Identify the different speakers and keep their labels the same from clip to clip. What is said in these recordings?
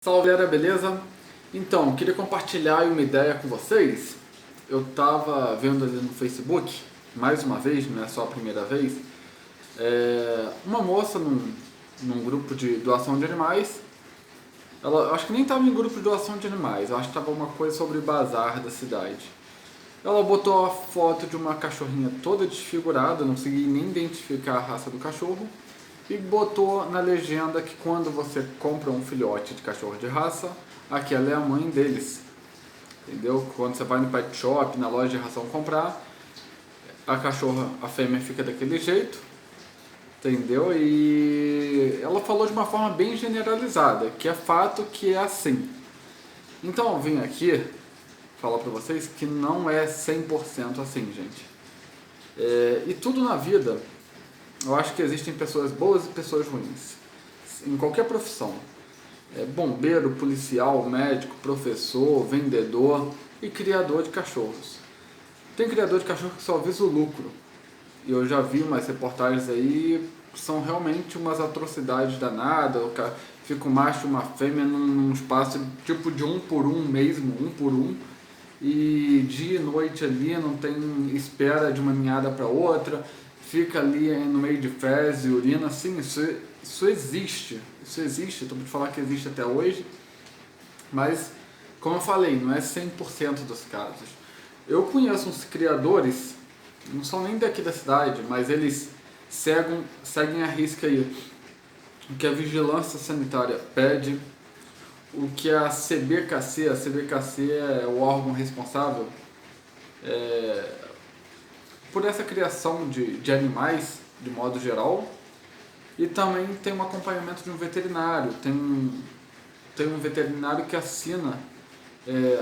Speaker 1: Salve galera, beleza? Então, queria compartilhar uma ideia com vocês. Eu tava vendo ali no Facebook, mais uma vez, não é só a primeira vez, uma moça num grupo de doação de animais. Ela, acho que nem estava em grupo de doação de animais, eu acho que estava uma coisa sobre o bazar da cidade. Ela botou a foto de uma cachorrinha toda desfigurada, não consegui nem identificar a raça do cachorro, e botou na legenda que quando você compra um filhote de cachorro de raça, aquela é a mãe deles. Entendeu? Quando você vai no pet shop, na loja de ração comprar, a cachorra, a fêmea fica daquele jeito, entendeu? E ela falou de uma forma bem generalizada, que é fato que é assim. Então eu vim aqui falar pra vocês que não é 100% assim, gente. E tudo na vida, eu acho que existem pessoas boas e pessoas ruins, em qualquer profissão. Bombeiro, policial, médico, professor, vendedor e criador de cachorros. Tem criador de cachorro que só visa o lucro. E eu já vi umas reportagens aí que são realmente umas atrocidades danadas. Fica um macho e uma fêmea num espaço tipo de um por um mesmo, um por um. E dia e noite ali, não tem espera de uma ninhada para outra, fica ali no meio de fezes e urina, assim, isso existe, estou para falar que existe até hoje, mas, como eu falei, não é 100% dos casos. Eu conheço uns criadores, não são nem daqui da cidade, mas eles seguem a risca aí, o que a vigilância sanitária pede, o que a CBKC é o órgão responsável por essa criação de animais, de modo geral, e também tem um acompanhamento de um veterinário, tem um veterinário que assina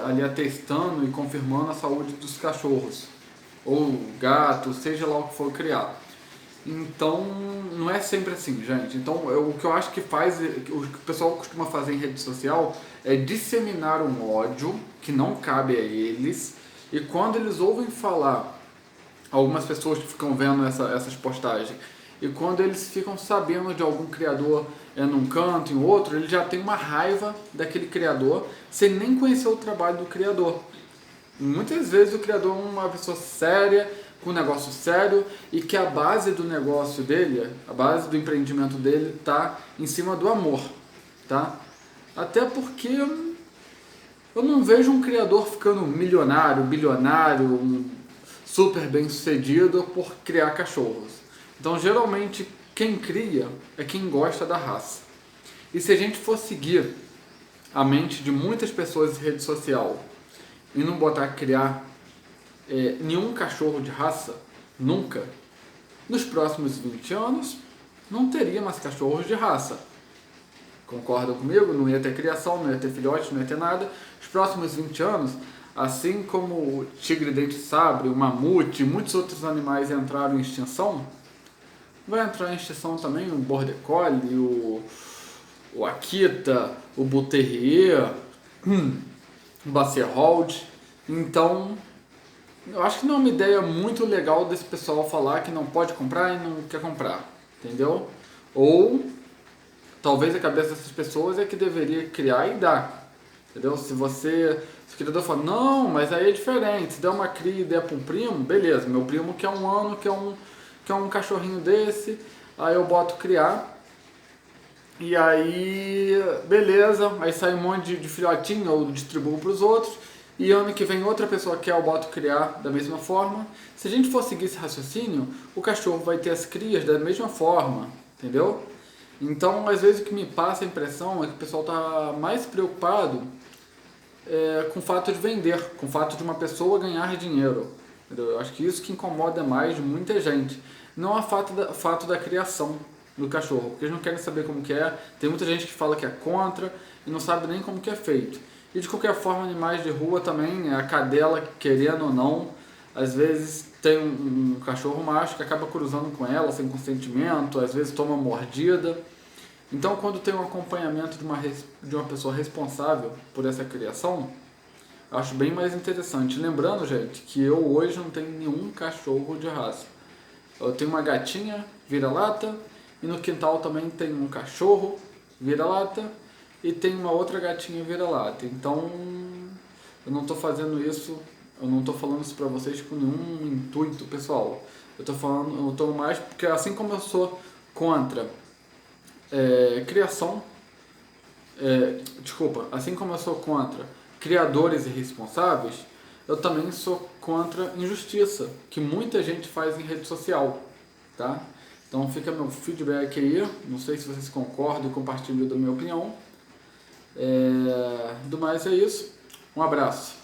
Speaker 1: ali atestando e confirmando a saúde dos cachorros, ou gato, seja lá o que for criado. Então, não é sempre assim, gente. Então, o que eu acho que faz, o que o pessoal costuma fazer em rede social é disseminar um ódio que não cabe a eles, e quando eles ouvem falar, algumas pessoas que ficam vendo essas postagens, e quando eles ficam sabendo de algum criador num canto, em outro, ele já tem uma raiva daquele criador, sem nem conhecer o trabalho do criador. Muitas vezes o criador é uma pessoa séria, com um negócio sério, e que a base do negócio dele, a base do empreendimento dele está em cima do amor, tá? Até porque eu não vejo um criador ficando milionário, bilionário, super bem sucedido por criar cachorros. Então geralmente quem cria é quem gosta da raça. E se a gente for seguir a mente de muitas pessoas em rede social e não botar criar nenhum cachorro de raça, nunca, nos próximos 20 anos não teria mais cachorros de raça. Concordam comigo? Não ia ter criação, não ia ter filhote, não ia ter nada. Os próximos 20 anos, assim como o tigre dente-sabre, o mamute e muitos outros animais entraram em extinção, vai entrar em extinção também o border collie, o Akita, o bull terrier, o basset hound. Então, eu acho que não é uma ideia muito legal desse pessoal falar que não pode comprar e não quer comprar, entendeu? Ou talvez a cabeça dessas pessoas é que deveria criar e dar, entendeu? Se o criador fala, não, mas aí é diferente, se der uma cria e der para um primo, beleza, meu primo quer um ano, quer um cachorrinho desse, aí eu boto criar, e aí, beleza, aí sai um monte de filhotinho, eu distribuo para os outros, e ano que vem outra pessoa quer, eu boto criar da mesma forma. Se a gente for seguir esse raciocínio, o cachorro vai ter as crias da mesma forma, entendeu? Então, às vezes o que me passa a impressão é que o pessoal está mais preocupado com o fato de vender, com o fato de uma pessoa ganhar dinheiro. Entendeu? Eu acho que isso que incomoda mais muita gente. Não é o fato da criação do cachorro, porque eles não querem saber como que é. Tem muita gente que fala que é contra e não sabe nem como que é feito. E de qualquer forma, animais de rua também, a cadela, querendo ou não, às vezes tem um cachorro macho que acaba cruzando com ela sem consentimento, às vezes toma mordida. Então, quando tem um acompanhamento de uma pessoa responsável por essa criação, eu acho bem mais interessante. Lembrando, gente, que eu hoje não tenho nenhum cachorro de raça. Eu tenho uma gatinha vira-lata e no quintal também tem um cachorro vira-lata e tem uma outra gatinha vira-lata. Então, eu não estou fazendo isso, eu não estou falando isso para vocês com nenhum intuito pessoal. Eu estou mais porque assim como eu sou contra criação, assim como eu sou contra criadores irresponsáveis, eu também sou contra injustiça, que muita gente faz em rede social, tá? Então fica meu feedback aí, não sei se vocês concordam e compartilham da minha opinião. Do mais é isso, um abraço.